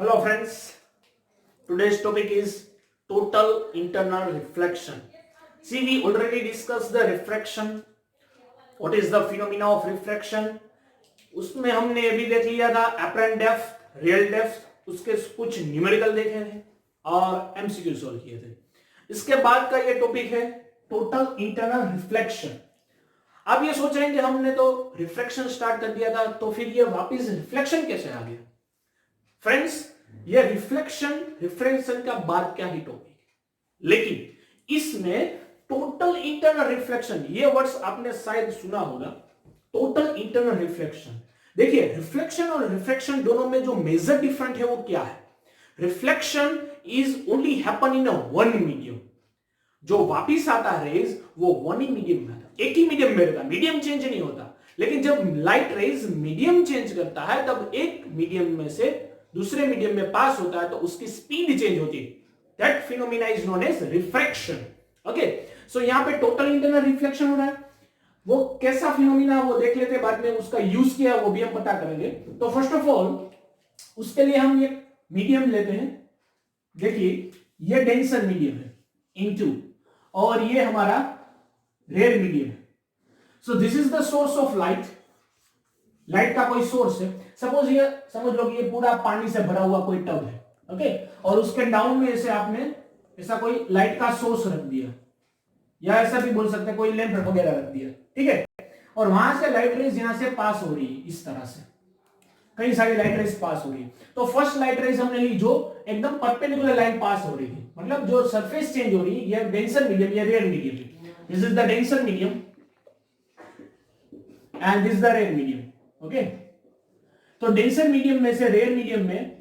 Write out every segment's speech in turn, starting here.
Hello friends, today's topic is total internal reflection. See, we already discussed the refraction. What is the phenomena of refraction? उसमें हमने अभी देख लिया था apparent depth, real depth, उसके कुछ न्यूमेरिकल देखे थे और एमसीक्यू सॉल्व किए थे. इसके बाद का ये टॉपिक है टोटल इंटरनल रिफ्लेक्शन. आप ये सोच रहे हैं कि हमने तो रिफ्लेक्शन स्टार्ट कर दिया था, तो फिर ये वापस रिफ्लेक्शन कैसे आ गया? फ्रेंड्स, ये रिफ्लेक्शन का बाद क्या ही टॉपिक, लेकिन इसमें टोटल इंटरनल रिफ्लेक्शन, ये वर्ड्स आपने शायद सुना होगा. Total internal reflection. देखिए, रिफ्लेक्शन और रिफ्रैक्शन दोनों में जो मेजर डिफरेंट है वो क्या है? Reflection is only happen in a one medium. जो वापिस आता है रेज वो वन ही मीडियम में आता है, एक ही मीडियम में रहता है, मीडियम चेंज नहीं होता. लेकिन जब लाइट रेज मीडियम चेंज करता है तब एक मीडियम में से दूसरे मीडियम में पास होता है तो उसकी स्पीड चेंज होती है. That phenomena is known as refraction. Okay, so यहां पे टोटल इंटरनल रिफ्लेक्शन हो रहा है. वो कैसा फिनोमिना वो देख लेते हैं, बाद में उसका यूज किया वो भी हम पता करेंगे. तो फर्स्ट ऑफ ऑल उसके लिए हम ये मीडियम लेते हैं. देखिए, ये डेंसर मीडियम है इनटू, और ये हमारा रेयर मीडियम है. So this is the source of light. Light का कोई सोर्स है. सपोज ये समझ लो कि ये पूरा पानी से भरा हुआ कोई टब है. ओके, और उसके डाउन में ऐसे आपने ऐसा कोई लाइट का सोर्स रख दिया, या ऐसा भी बोल सकते हैं कोई लैंप वगैरह रख दिया. ठीक है, और वहां से लाइट रेज यहां से पास हो रही है. इस तरह से कई सारी लाइट रेज पास हो रही है. तो फर्स्ट लाइट रेज हमने ली जो एकदम परपेंडिकुलर लाइन पास हो रही थी, मतलब जो सरफेस चेंज हो रही है. ये डेंसर मीडियम, ये rare medium. This is the denser medium and this is the rare medium. Okay, तो डेंसर मीडियम में से रेयर मीडियम में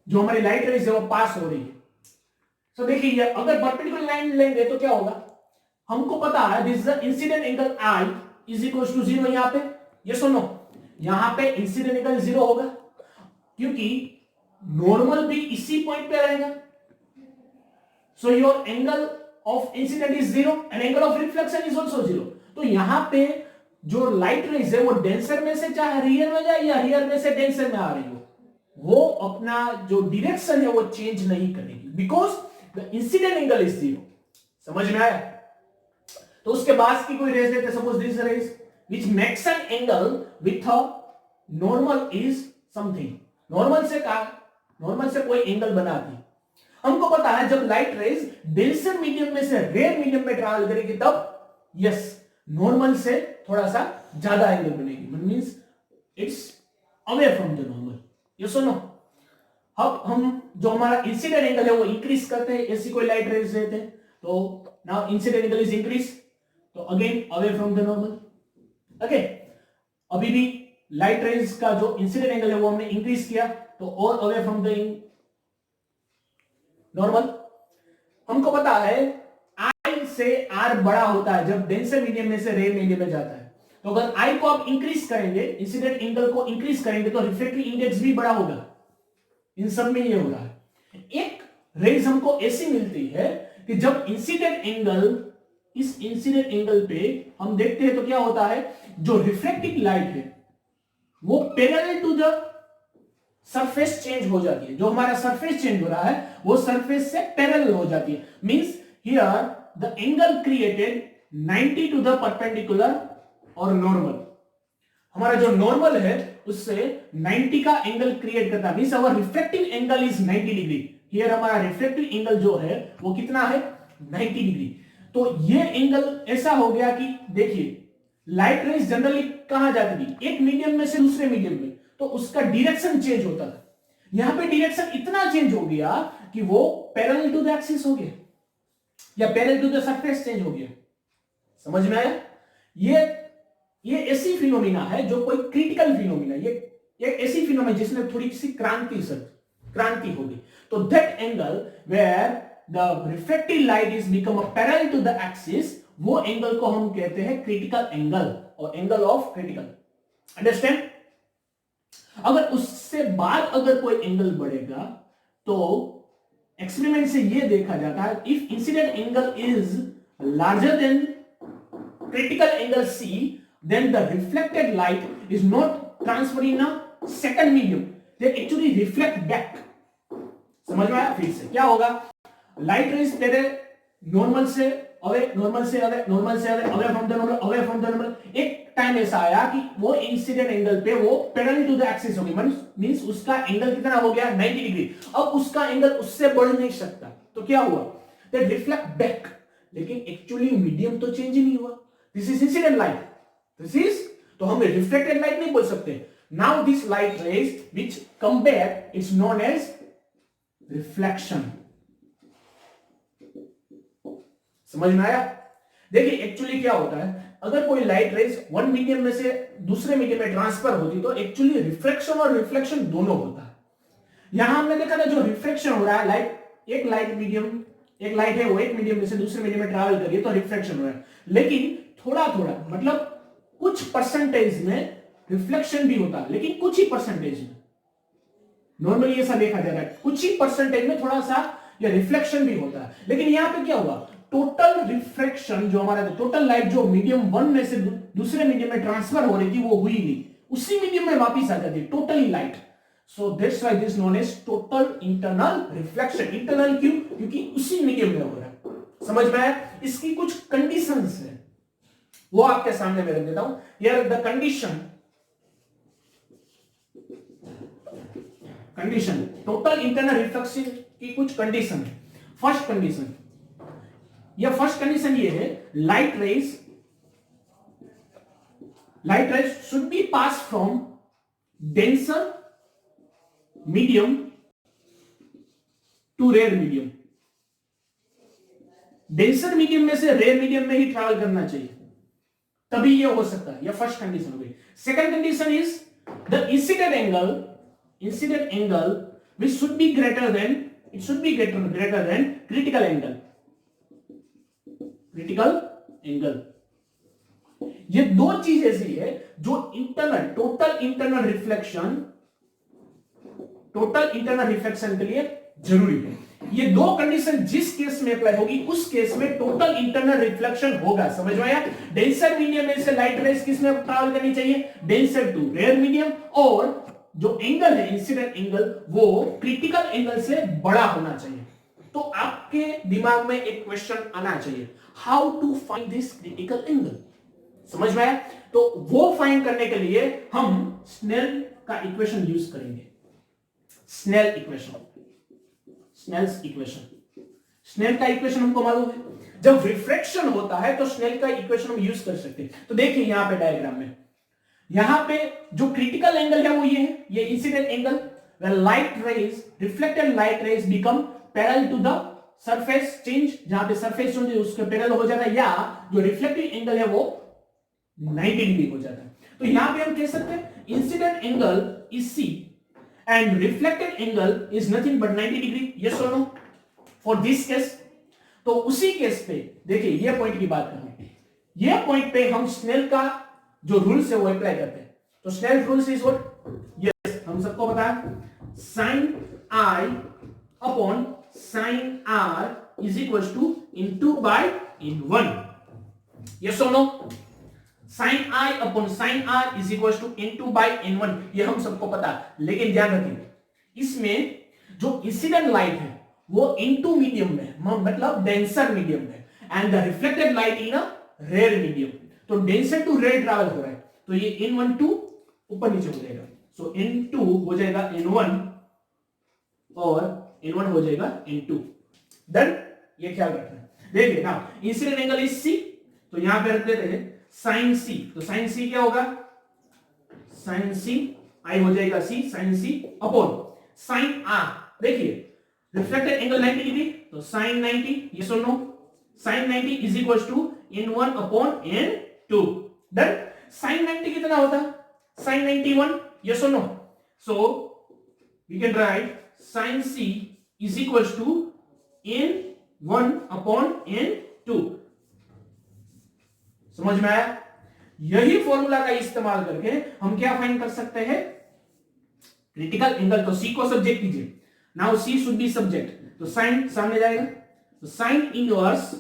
जो हमारी लाइट रेज है वो पास हो रही है. तो देखिए, अगर परपेंडिकुलर लाइन लेंगे तो क्या होगा? हमको पता है this is the incident angle I is equal to 0. यहां पे ये सुनो, यहां पे इंसिडेंट एंगल 0 होगा क्योंकि नॉर्मल भी इसी पॉइंट पे रहेगा. So your angle of incident is 0 and angle of reflection is also 0. तो यहां पे जो लाइट रेज है वो डेंसर में से चाहे रियर में जाए या रियर में से डेंसर में आ रही हो, वो अपना जो डायरेक्शन है वो चेंज नहीं करेगी because the incident angle is 0. समझ में आया? तो उसके बाद की कोई रेज लेते, suppose this rays which makes an angle with a normal is something. Normal से कोई एंगल बनाती. हमको पता है जब लाइट रेज डेंसर मीडियम में से रेयर मीडियम में ट्रैवल करेगी तब यस नॉर्मल से थोड़ा सा ज्यादा एंगल बनेगी. Means it's away from the normal. ये सुनो, अब हम जो हमारा इंसिडेंट एंगल है वो इंक्रीज करते हैं. ऐसी कोई लाइट रेज देते हैं तो now incident angle is increase, तो again away from the normal. Okay, अभी भी लाइट रेज का जो इंसिडेंट एंगल है वो हमने इंक्रीज किया तो और अवे फ्रॉम द नॉर्मल. हमको पता है आई से आर बड़ा होता है जब डेंसर मीडियम में से रेयर मीडियम में जाता है. तो अगर आई को आप इंक्रीज करेंगे, इंसिडेंट एंगल को इंक्रीज करेंगे तो रिफ्रैक्टिव इंडेक्स भी बड़ा होगा. इन सब में ये हो रहा है. एक रेज हमको ऐसी मिलती है कि जब इंसिडेंट एंगल, इस इंसिडेंट एंगल पे हम देखते हैं तो क्या होता है, जो रिफ्रैक्टिव लाइट है वो parallel to the surface change हो जाती है. जो हमारा सरफेस चेंज हो रहा है वो सरफेस से पैरेलल हो जाती है. Means here the angle created 90 to the perpendicular और नॉर्मल. हमारा जो नॉर्मल है उससे 90 का एंगल क्रिएट करता है. Means our reflective angle is 90 degree. Here हमारा रिफ्लेक्टिव एंगल जो है वो कितना है? 90 डिग्री. तो ये एंगल ऐसा हो गया कि देखिए, लाइट रेज जनरली कहां जाती थी? एक मीडियम में से दूसरे मीडियम में, तो उसका डायरेक्शन चेंज होता था. यहां पे डायरेक्शन इतना चेंज हो गया कि वो पैरेलल टू द एक्सिस हो गया या parallel to the surface change हो गया. समझ में आया? ये ऐसी फिनोमिना है जो कोई क्रिटिकल फिनोमिना, ये ऐसी फिनोमिना जिसमें थोड़ी सी क्रांति होगी. तो that angle where the reflective light is become a parallel to the axis, वो एंगल को हम कहते हैं क्रिटिकल एंगल और एंगल ऑफ क्रिटिकल. अंडरस्टैंड? अगर उससे बाद अगर कोई एंगल बढ़ेगा तो एक्सपेरिमेंट से यह देखा जाता है, if incident angle is larger than critical angle C, then the reflected light is not transferred in a second medium. They actually reflect back. समझ में आया? फिर से क्या होगा, लाइट रेज तेरे नॉर्मल से अवे, नॉर्मल से अवे, नॉर्मल से away, away from the normal, away from the normal, एक टाइम ऐसा आया कि वो इंसिडेंट एंगल पे वो पैरेलल टू द एक्सिस हो गई, मींस उसका एंगल कितना हो गया 90 डिग्री। अब उसका एंगल उससे बढ़ नहीं सकता, तो क्या हुआ, दैट रिफ्लेक्ट बैक। लेकिन एक्चुअली मीडियम तो चेंज ही नहीं हुआ, this is incident light, this is, तो हम रिफ्लेक्टेड लाइट नहीं बोल सकते। Now this light rays which come back is known as reflection. समझ में आया? देखिए एक्चुअली क्या होता है, अगर कोई लाइट रेज वन मीडियम में से दूसरे मीडियम में ट्रांसफर होती तो एक्चुअली रिफ्लेक्शन और रिफ्लेक्शन दोनों होता है। यहां हमने देखा था जो रिफ्लेक्शन हो रहा है, एक लाइट है वो एक मीडियम में से दूसरे मीडियम में ट्रैवल करिए तो रिफ्लेक्शन हो रहा है। लेकिन थोड़ा थोड़ा मतलब कुछ परसेंटेज में रिफ्लेक्शन भी होता है, लेकिन कुछ ही परसेंटेज में, नॉर्मली ऐसा देखा जा रहा है, कुछ ही परसेंटेज में थोड़ा सा ये रिफ्लेक्शन भी होता है। लेकिन यहां पे क्या हुआ, टोटल रिफ्रैक्शन जो हमारा टोटल लाइट जो मीडियम वन में से दूसरे मीडियम में ट्रांसफर हो रही थी वो हुई नहीं, उसी मीडियम में वापस आ जाती totally light. So that's why this known as total internal reflection. Internal क्यों? क्योंकि उसी मीडियम में हो रहा है। समझ में आया? इसकी कुछ कंडीशंस है, वो आपके सामने मैं रख देता हूं। Here the condition total internal reflection की कुछ कंडीशन है। फर्स्ट कंडीशन ये है, light rays should be pass from denser medium to rare medium. Denser medium में से रेयर मीडियम में ही ट्रैवल करना चाहिए, तभी ये हो सकता है। यह फर्स्ट कंडीशन हो गई। Second condition is the incident angle which should be greater than critical angle। ये दो चीज ऐसी है जो टोटल इंटरनल रिफ्लेक्शन के लिए जरूरी है। ये दो कंडीशन जिस केस में अप्लाई होगी उस केस में टोटल इंटरनल रिफ्लेक्शन होगा। समझ में आया? डेंसर मीडियम में से लाइट रेज किस में ट्रैवल करनी चाहिए, डेंसर टू रेयर मीडियम, और जो एंगल है इंसिडेंट एंगल वो क्रिटिकल एंगल से बड़ा होना चाहिए। तो आपके दिमाग में एक क्वेश्चन आना चाहिए, how to find this critical angle. समझ में आया? तो वो फाइंड करने के लिए हम स्नेल का इक्वेशन यूज करेंगे। स्नेल्स इक्वेशन हमको मालूम है, जब रिफ्रैक्शन होता है तो स्नेल का इक्वेशन हम यूज कर सकते हैं। तो देखिए यहां पे डायग्राम में, यहां पे जो क्रिटिकल एंगल है वो ये है, ये incident angle. Reflected light rays become parallel to the surface change, जहां पे सरफेस चेंज उसके पैरेलल हो जाता है, या जो रिफ्लेक्टिव एंगल है वो 90 डिग्री हो जाता है। तो यहां पे हम कह सकते हैं incident angle is C and reflected angle is nothing but 90 degree. Yes और नो फॉर दिस केस? तो उसी केस पे देखिए ये पॉइंट की बात कर रहे हैं, ये पॉइंट पे हम स्नेल का जो रूल्स है वो अप्लाई करते हैं। तो Snell rules is what, yes हम सबको पता है, sin I upon sin R is equal to into by in1। Yes और no? sin I upon sin R is equal to into by in1, ये हम सबको पता है। लेकिन ध्यान रखिए इसमें जो इंसिडेंट लाइट है वो इनटू मीडियम में, मतलब डेंसर मीडियम में, and the reflected light in a rare medium. तो डेंसर टू रेयर ट्रैवल हो रहा है, तो ये in1 टू ऊपर नीचे हो जाएगा। सो in2 हो जाएगा in1 और in1 हो जाएगा in2। देन ये ख्याल रखना है। देखिए ना इंसिडेंट एंगल इज C, तो यहां पे रख देते हैं sin C। तो sin C क्या होगा, sin C I हो जाएगा C sin C upon sin R। देखिए रिफ्लेक्टेड एंगल 90 डिग्री, तो sin 90, यस और no, sin 90 is equal to in1 upon in2। Then sin 90 कितना होता है, sin 91, yes or no? So we can write sin C is equals to n1 upon n2। समझ में आया? यही formula का इस्तेमाल करके हम क्या फाइंड कर सकते हैं, क्रिटिकल एंगल। तो C को सब्जेक्ट कीजिए, now C should be subject, तो sin सामने जाएगा, तो sin inverse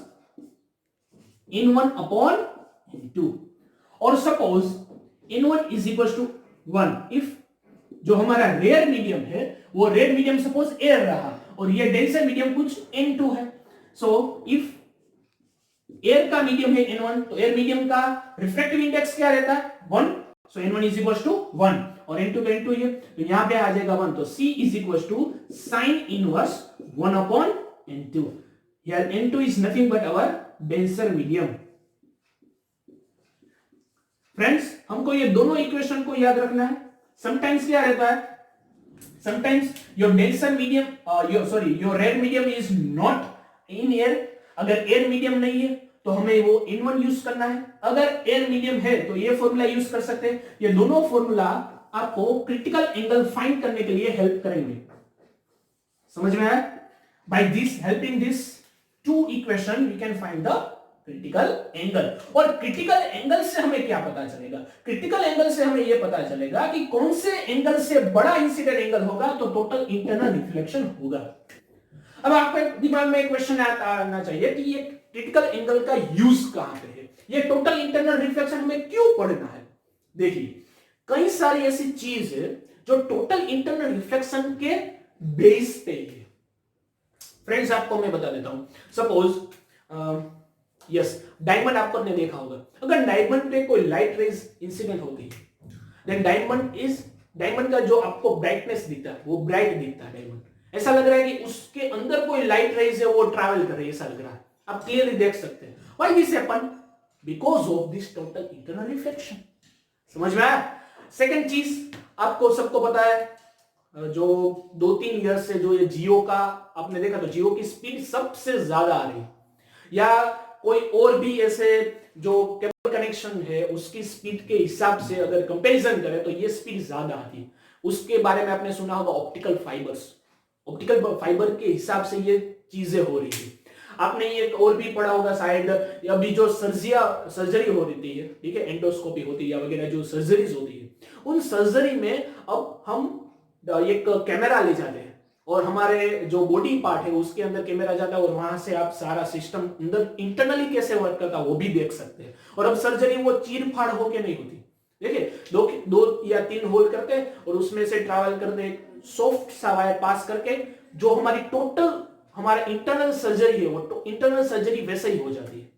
n1 upon n2। और suppose n1 is equals to 1, if जो हमारा रेयर मीडियम है वो रेयर मीडियम सपोज एयर रहा और ये डेंसर मीडियम कुछ N2 है। सो इफ एयर का मीडियम है N1 तो एयर मीडियम का रिफ्रैक्टिव इंडेक्स क्या रहता है 1, सो N1 इज इक्वल टू 1 और N2 का N2 है तो यहां पे आ जाएगा 1, तो C is equal to sine inverse 1 upon N2। Here N2 is nothing but our denser medium. Friends हमको ये दोनों इक्वेशन को याद रखना है। समटाइम्स क्या रहता है, sometimes your denser medium your rare medium is not in air. अगर एयर मीडियम नहीं है तो हमें वो N1 यूज करना है, अगर एयर मीडियम है तो ये फॉर्मूला यूज कर सकते हैं। ये दोनों फॉर्मूला आपको क्रिटिकल एंगल फाइंड करने के लिए हेल्प करेंगे। समझ में आया? By this helping this two equation we can find the critical angle. और क्रिटिकल एंगल से हमें क्या पता चलेगा, क्रिटिकल एंगल से हमें यह पता चलेगा कि कौन से एंगल से बड़ा इंसिडेंट एंगल होगा तो टोटल इंटरनल रिफ्लेक्शन होगा। अब आपके दिमाग में एक क्वेश्चन आना चाहिए कि ये क्रिटिकल एंगल का यूज कहां पे है, ये टोटल इंटरनल रिफ्लेक्शन हमें क्यों पढ़ना है। देखिए कई सारी ऐसी चीज है जो टोटल इंटरनल रिफ्लेक्शन के बेस पे है। फ्रेंड्स आपको मैं बता देता हूं, सपोज यस डायमंड आपने देखा होगा, अगर डायमंड पे कोई लाइट रेज इंसिडेंट होती है देन डायमंड का जो आपको ब्राइटनेस दिखता है वो ब्राइट दिखता है। डायमंड ऐसा लग रहा है कि उसके अंदर कोई लाइट रेज है वो ट्रैवल कर रही है, ऐसा लग रहा है, आप क्लियरली देख सकते हैं। Why this happen? Because of this total internal reflection. समझ में आया? सेकंड चीज आपको सबको पता है, जो 2-3 ईयर से जो ये जियो का आपने देखा तो जियो की स्पीड सबसे ज्यादा आ रही है, या कोई और भी ऐसे जो केबल कनेक्शन है उसकी स्पीड के हिसाब से अगर कंपैरिजन करें तो ये स्पीड ज्यादा आती है। उसके बारे में आपने सुना होगा ऑप्टिकल फाइबर्स, ऑप्टिकल फाइबर के हिसाब से ये चीजें हो रही है। आपने ये और भी पढ़ा होगा शायद, अभी जो सर्जरी हो रही है, ठीक है, एंडोस्कोपी होती है या वगैरह जो सर्जरीज होती है, उन सर्जरी में अब हम एक कैमरा ले जाते हैं और हमारे जो बॉडी पार्ट है उसके अंदर कैमरा जाता है और वहां से आप सारा सिस्टम अंदर इंटरनली कैसे वर्क करता है वो भी देख सकते हैं। और अब सर्जरी वो चीर फाड़ होके नहीं होती, देखिए 2 या 3 होल करते हैं और उसमें से ट्रैवल करते हैं सॉफ्ट सा वायर पास करके, जो हमारी टोटल हमारा इंटरनल सर्जरी है वो तो इंटरनल सर्जरी वैसे ही हो जाती है।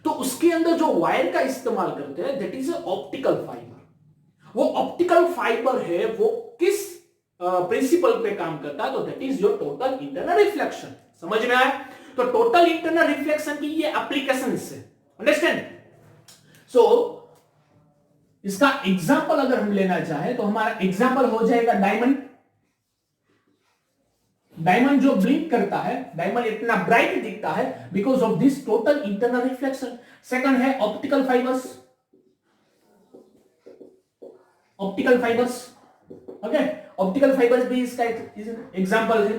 तो उसके अंदर जो वायर का इस्तेमाल करते हैं दैट इज ऑप्टिकल फाइबर। वो ऑप्टिकल फाइबर है वो किस प्रिंसिपल पे काम करता है तो that is your total internal reflection. समझ में आया? तो टोटल इंटरनल रिफ्लेक्शन की ये एप्लीकेशन है, अंडरस्टैंड? सो इसका एग्जांपल अगर हम लेना चाहे तो हमारा एग्जांपल हो जाएगा डायमंड। डायमंड जो ब्लिंक करता है, डायमंड इतना ब्राइट दिखता है because of this total internal reflection. Second है optical fibres, optical fibres, okay, optical fibres भी इसका एग्जांपल है।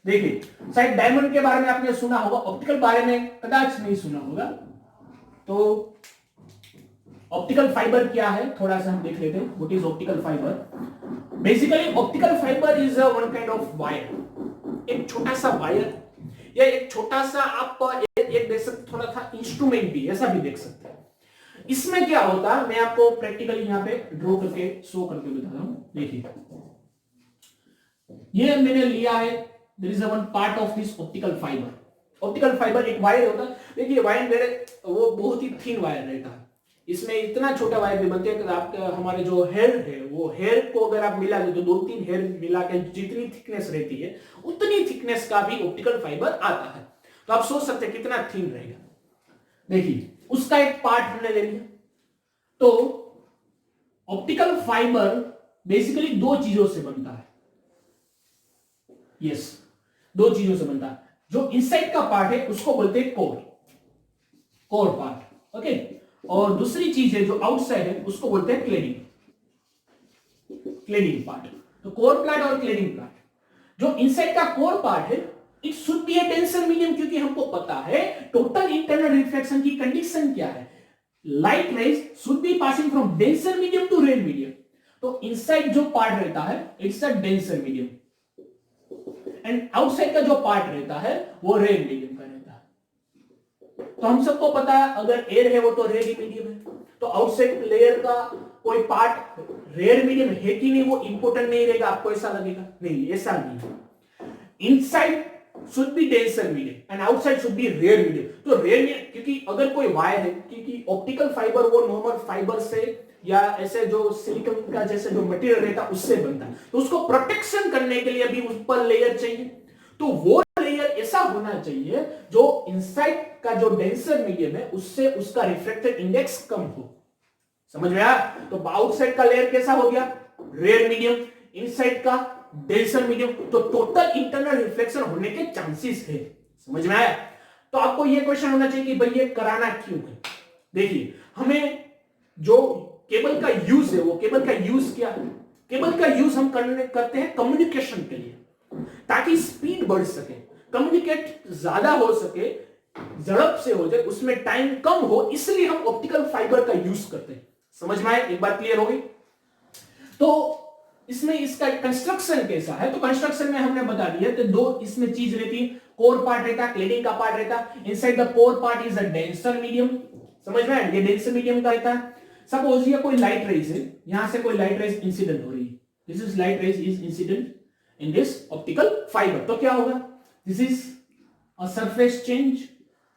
देखिए शायद डायमंड के बारे में आपने सुना होगा, ऑप्टिकल बारे में कदाच नहीं सुना होगा। तो ऑप्टिकल फाइबर क्या है थोड़ा सा हम देख लेते हैं। What is optical fibre? Basically optical fibre is one kind of wire, एक छोटा सा वायर या एक छोटा सा आप एक देख सकते, थोड़ा सा इंस्ट्रूमेंट भी ऐसा भी देख सकते हैं। इसमें क्या होता है मैं आपको प्रैक्टिकली यहां पे ड्रॉ करके शो करके बता रहा हूं। देखिए ये मैंने लिया है, there is one part of this optical fibre. Optical fibre एक वायर होता है। देखिए वायर मेरे वो बहुत ही थिन वायर रहता है, इसमें इतना छोटा वायर भी बनते हैं कि आपका हमारे जो हेयर है वो हेयर को अगर आप मिला दे तो 2-3 हेयर मिला के जितनी थिकनेस रहती है उतनी थिकनेस का भी ऑप्टिकल फाइबर आता है। तो आप सोच सकते हैं कितना थिन रहेगा। देखिए उसका एक पार्ट हमने ले लिया। तो ऑप्टिकल फाइबर बेसिकली 2 चीजों से बनता है। यस 2 चीजों से बनता है। जो इनसाइड का पार्ट है उसको बोलते हैं कोर पार्ट, ओके, और दूसरी चीज है जो आउटसाइड है उसको बोलते हैं क्लेडिंग पार्ट। तो कोर पार्ट और क्लेडिंग पार्ट। जो इनसाइड का कोर पार्ट है it should be a denser medium, क्योंकि हमको पता है टोटल इंटरनल रिफ्लेक्शन की कंडीशन क्या है, light rays should be passing from denser medium to rare medium. तो इनसाइड जो पार्ट रहता है it's a denser medium and outside का जो पार्ट रहता है वो रेयर मीडियम का रहता है। तो हम सबको पता है अगर एयर है वो तो रेयर मीडियम है। तो आउटसाइड लेयर का कोई पार्ट रेयर मीडियम है कि नहीं वो इंपॉर्टेंट नहीं रहेगा, आपको ऐसा लगेगा, नहीं ऐसा नहीं। Inside should be denser medium and outside should be rare medium. तो रेयर मीडियम, क्योंकि अगर कोई वायर है, क्योंकि ऑप्टिकल फाइबर वो नॉर्मल फाइबर से या ऐसे जो सिलिकॉन का जैसे जो मटेरियल रहता है उससे बनता है, तो उसको प्रोटेक्शन करने के लिए भी ऊपर लेयर चाहिए, तो वो लेयर ऐसा होना चाहिए जो इनसाइड का जो डेंसर मीडियम है उससे उसका रिफ्रैक्टिव इंडेक्स कम हो। समझ में आया? तो आउटसाइड का लेयर कैसा हो गया? रेयर मीडियम, इनसाइड का डेंसर मीडियम, तो टोटल इंटरनल रिफ्लेक्शन होने के चांसेस है। समझ में आया? तो आपको यह क्वेश्चन होना चाहिए कि भाई ये कराना क्यों है। देखिए, हमें जो केबल का यूज है, वो केबल का यूज क्या है? केबल का यूज हम करते हैं कम्युनिकेशन के लिए, ताकि स्पीड बढ़ सके, कम्युनिकेट ज्यादा हो सके, झड़प से हो जाए, उसमें टाइम कम हो, इसलिए हम ऑप्टिकल फाइबर का यूज करते हैं। समझ में आए? एक बात क्लियर हो गई? तो इसमें इसका कंस्ट्रक्शन कैसा है? तो कंस्ट्रक्शन में हमने बता दिया कि दो इसमें चीज रहती है, कोर पार्ट रहता है, क्लेडिंग का पार्ट रहता है। Inside the core part is a denser medium. समझ में आया? ये डेंसर मीडियम का रहता है। सपोज ये कोई लाइट रेज है, यहां से कोई लाइट रेज इंसिडेंट हो रही है, this is light rays is incident in this optical fibre, तो क्या होगा? This is a surface change,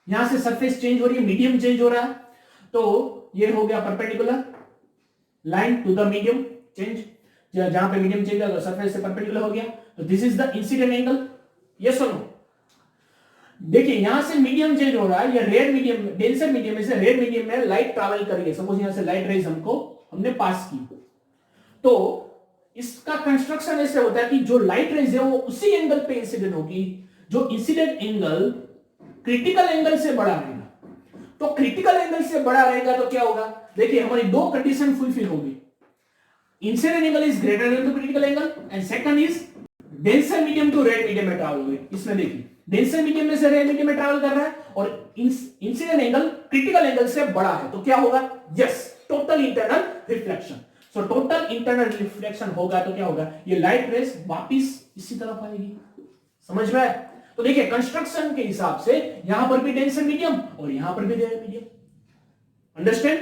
यहां से सरफेस चेंज हो रही है, मीडियम चेंज हो रहा है, तो ये हो गया perpendicular line to the medium change, जहां पे मीडियम चेंज होगा सरफेस से परपेंडिकुलर हो गया, तो this is the incident angle. Yes और नो? देखिए, यहां से मीडियम चेंज हो रहा है, या रेयर मीडियम, डेंसर मीडियम में से रेयर मीडियम में लाइट ट्रैवल कर रही है। सपोज यहां से लाइट रेज हमने पास की, तो इसका कंस्ट्रक्शन ऐसे होता है कि जो लाइट रेज है वो उसी एंगल पे इंसिडेंट होगी जो इंसिडेंट एंगल क्रिटिकल एंगल से बड़ा रहेगा। तो क्रिटिकल एंगल से बड़ा रहेगा तो क्या होगा? देखिए, हमारी दो कंडीशन फुलफिल होगी, incident angle is greater than the critical angle, and second is denser medium to rare medium में ट्रैवल होगी। इसमें देखिए, डेंसर मीडियम में से रेयर मीडियम में ट्रैवल कर रहा है और इंसिडेंट एंगल क्रिटिकल एंगल से बड़ा है, तो क्या होगा? Yes, total internal reflection. So total internal reflection होगा तो क्या होगा? ये लाइट रेस वापिस इसी तरफ आएगी। समझ में? तो देखिए, कंस्ट्रक्शन के हिसाब से यहां पर भी डेंसर मीडियम और यहां पर भी रेयर मीडियम। अंडरस्टैंड?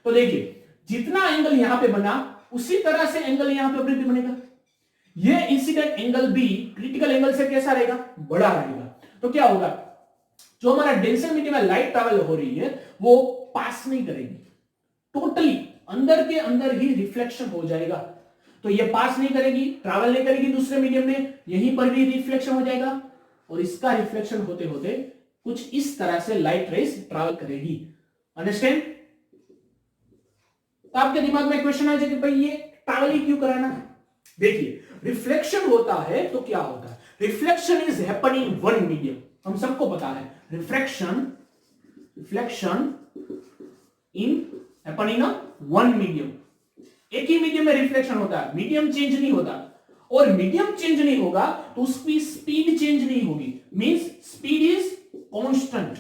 तो देखिए, जितना एंगल यहां पे बना उसी तरह से एंगल यहां पे भी बनेगा। ये इंसिडेंट एंगल भी क्रिटिकल एंगल से कैसा रहेगा? बड़ा रहेगा। तो क्या होगा? जो हमारा डेंसर मीडियम में लाइट ट्रैवल हो रही है वो पास नहीं करेगी, टोटली अंदर के अंदर ही रिफ्लेक्शन हो जाएगा। तो ये पास नहीं करेगी, ट्रैवल नहीं करेगी दूसरे मीडियम में, यहीं पर भी रिफ्लेक्शन हो जाएगा, और इसका रिफ्लेक्शन होते होते कुछ इस तरह से लाइट रेस ट्रैवल करेगी। अंडरस्टैंड? तो आपके दिमाग में क्वेश्चन आ जाए कि भाई ये ट्रैवल ही क्यों कराना है? देखिए, रिफ्लेक्शन होता है तो क्या होता है? Reflection is happen in one medium, हम सबको पता है। Reflection in happen in one medium, एक ही मीडियम में रिफ्लेक्शन होता है, मीडियम चेंज नहीं होता, और मीडियम चेंज नहीं होगा तो उसकी स्पीड चेंज नहीं होगी, means speed is constant.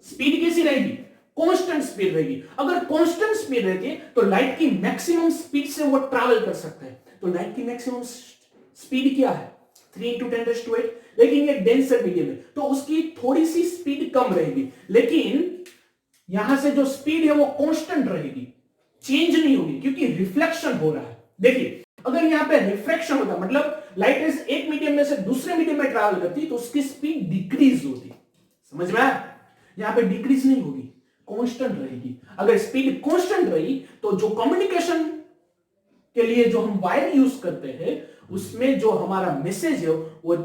Speed कैसी रहेगी? कांस्टेंट स्पीड रहेगी। अगर कांस्टेंट स्पीड रहती है तो लाइट की मैक्सिमम स्पीड से वो ट्रैवल कर सकता है। तो लाइट की मैक्सिमम स्पीड क्या है? 3 × 10⁸। लेकिन ये डेंसर मीडियम है तो उसकी थोड़ी सी स्पीड कम रहेगी, लेकिन यहां से जो स्पीड है वो कांस्टेंट रहेगी, चेंज नहीं होगी, क्योंकि रिफ्लेक्शन हो रहा है। देखिए, अगर यहां पे रिफ्लेक्शन होता, मतलब लाइट रेज एक मीडियम में से दूसरे मीडियम में ट्रैवल करती तो उसकी स्पीड डिक्रीज होती। समझ में आया? यहां पे डिक्रीज नहीं होगी, कांस्टेंट रहेगी। अगर स्पीड कांस्टेंट रही तो जो कम्युनिकेशन के लिए जो हम वायर यूज करते हैं उसमें जो हमारा मैसेज है वो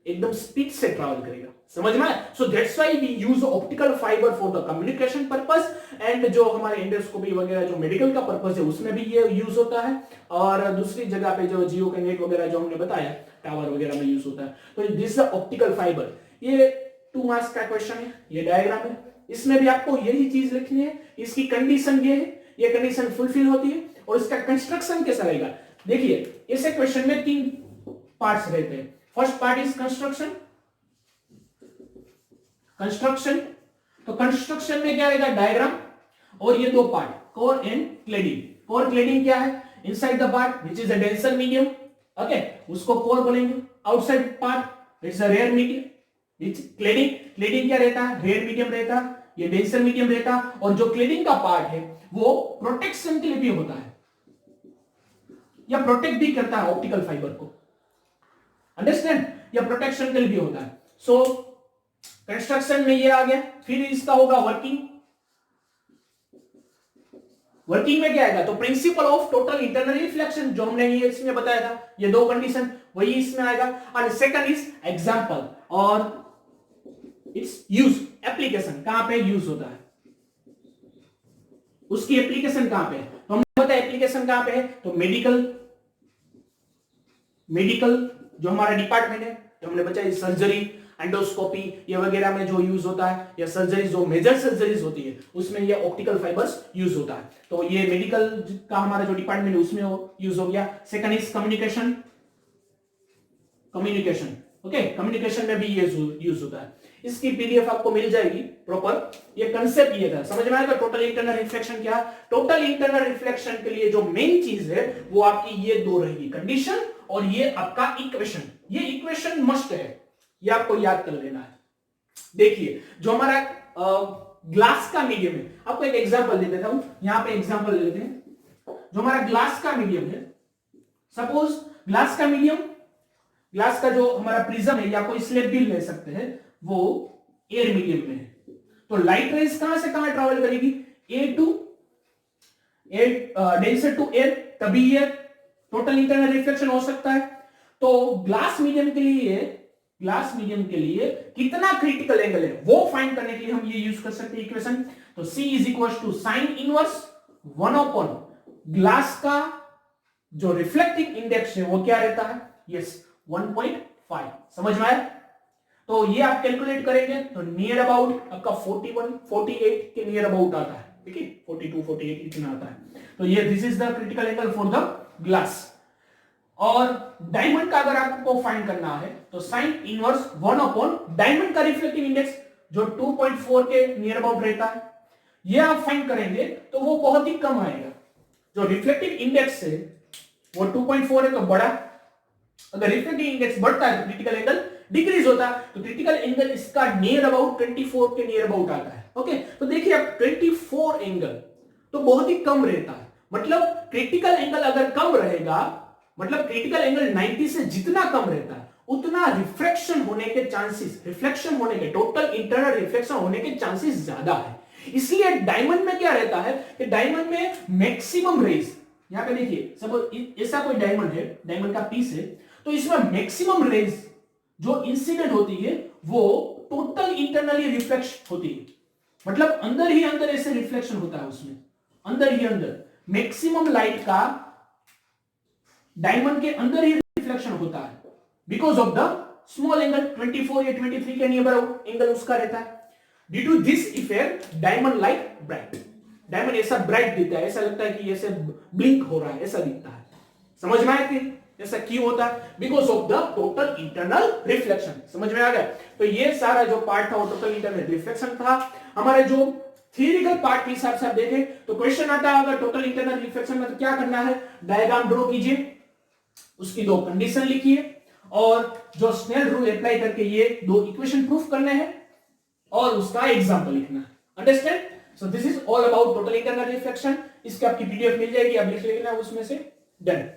एकदम स्पीड से ट्रैवल करेगा। समझ में? So that's why we use optical fibre for the communication purpose, and जो हमारे एंडोस्कोपी वगैरह जो मेडिकल का पर्पस है उसमें भी ये यूज होता है, और दूसरी जगह पे जो जियो के नेट वगैरह जो हमने बताया टावर वगैरह में यूज होता है। तो दिस ऑप्टिकल फाइबर, ये 2 मार्क्स का क्वेश्चन है, ये डायग्राम है, इसमें भी आपको यही चीज लिखनी है। इसकी कंडीशन ये है, ये कंडीशन फुलफिल होती है, और इसका कंस्ट्रक्शन कैसा रहेगा? देखिए, ऐसे क्वेश्चन में 3 पार्ट्स रहते हैं। First part is construction. तो कंस्ट्रक्शन में क्या रहेगा? डायग्राम, और ये 2 part, core and cladding. Core cladding क्या है? Inside the part which is a denser medium, okay, उसको कोर बोलेंगे। Outside part it's a rare medium, cladding क्या रहता है? रेयर मीडियम रहता है, ये डेंसर मीडियम रहता, और जो क्लेडिंग का पार्ट है वो प्रोटेक्शन के लिए भी होता है। या प्रोटेक्ट भी करता है ऑप्टिकल फाइबर को, अंडरस्टैंड, या प्रोटेक्शन के लिए भी होता है। सो कंस्ट्रक्शन में ये आ गया। फिर इसका होगा वर्किंग। वर्किंग में क्या आएगा, तो principle of total internal reflection जो हमने ये इसमें बताया था, ये दो कंडीशन वही इसमें आएगा। और सेकंड इज एग्जांपल और इट्स यूज, एप्लीकेशन कहां पे यूज होता है, उसकी एप्लीकेशन कहां पे है। तो हमने बताया एप्लीकेशन कहां पे है, तो मेडिकल जो हमारा डिपार्टमेंट है, तो हमने बताया सर्जरी, एंडोस्कोपी ये वगैरह में जो यूज होता है, या सर्जरी जो मेजर सर्जरीज होती है उसमें ये ऑप्टिकल फाइबर्स यूज होता है। तो ये मेडिकल का हमारा जो डिपार्टमेंट है उसमें यूज हो गया। Second is communication, okay, communication में भी ये यूज होता है। इसकी पीडीएफ आपको मिल जाएगी प्रॉपर। ये कंसेप्ट ये था, समझ में आएगा टोटल इंटरनल रिफ्लेक्शन क्या। टोटल इंटरनल रिफ्लेक्शन के लिए जो मेन चीज है वो आपकी ये दो रहेगी, कंडीशन और ये आपका इक्वेशन। ये इक्वेशन मस्ट है, ये आपको याद कर लेना है। देखिए जो हमारा ग्लास का मीडियम है, आपको एक एग्जांपल दे देता हूं, यहां पे एग्जांपल ले लेते हैं। जो हमारा ग्लास का मीडियम है, सपोज ग्लास का मीडियम, ग्लास का जो हमारा प्रिज्म है या कोई स्लेब भी ले सकते हैं, वो एयर मीडियम में है। तो लाइट रेज कहां से कहां ट्रैवल करेगी, ए to air, denser to air, तभी ये टोटल इंटरनल रिफ्लेक्शन हो सकता है। तो ग्लास मीडियम के लिए कितना क्रिटिकल एंगल है वो फाइंड करने के लिए हम ये यूज कर सकते हैं इक्वेशन। तो C is equal to sine inverse 1 upon glass का जो रिफ्लेक्टिंग इंडेक्स है वो क्या रहता है, यस 1.5। समझ में आया। तो ये आप कैलकुलेट करेंगे तो नियर अबाउट आपका 41 48 के नियर अबाउट आता है, ठीक है, 42 48 इतना आता है। तो ये this is the critical angle for the glass. और डायमंड का अगर आपको फाइंड करना है तो साइन इनवर्स 1 अपॉन डायमंड का रिफ्लेक्टिव इंडेक्स जो 2.4 के नियर अबाउट रहता है, ये आप फाइंड करेंगे तो वो बहुत ही कम आएगा। जो रिफ्लेक्टिव इंडेक्स है वो 2.4 है तो बड़ा, अगर रिफ्लेक्टिव इंडेक्स बढ़ता है तो क्रिटिकल एंगल डिक्रीज होता है। तो क्रिटिकल एंगल इसका नियर अबाउट 24 के नियर अबाउट आता है। ओके, तो देखिए अब 24 एंगल तो बहुत ही कम रहता है। मतलब क्रिटिकल एंगल अगर कम रहेगा, मतलब क्रिटिकल एंगल 90 से जितना कम रहता है उतना रिफ्लेक्शन होने के चांसेस, रिफ्लेक्शन होने के, टोटल इंटरनल रिफ्लेक्शन होने के चांसेस ज्यादा है। इसलिए डायमंड में क्या रहता है कि डायमंड में मैक्सिमम रेज, यहां पे देखिए सपोज ऐसा कोई डायमंड है, डायमंड का पीस है, तो इसमें मैक्सिमम रेज जो इंसिडेंट होती है वो टोटल इंटरनली रिफ्लेक्शन होती है। मतलब अंदर ही अंदर ऐसे रिफ्लेक्शन होता है उसमें, अंदर ही अंदर मैक्सिमम लाइट का डायमंड के अंदर ही रिफ्लेक्शन होता है because of the small angle 24 या 23 के नियर एंगल उसका रहता है। Due to this effect diamond like bright, diamond ऐसा ब्राइट दिखता है, ऐसा लगता है कि ऐसे ब्लिंक हो रहा है, ऐसा दिखता है। समझ में आया कि ऐसा क्यों होता है, because of the total internal reflection. समझ में आ गया। तो ये सारा जो पार्ट था वो टोटल इंटरनल रिफ्लेक्शन था। हमारे जो थियरिकल पार्ट के हिसाब से आप देखें तो क्वेश्चन आता है अगर टोटल इंटरनल रिफ्लेक्शन में तो क्या करना है, डायग्राम ड्रॉ कीजिए, उसकी दो कंडीशन लिखिए और जो स्नेल रूल अप्लाई करके ये दो इक्वेशन प्रूफ करने हैं और उसका एग्जांपल लिखना है। Understand. So this is all about total internal reflection. इसकी आपकी पीडीएफ मिल जाएगी, आप लिख लेना उसमें से। डन।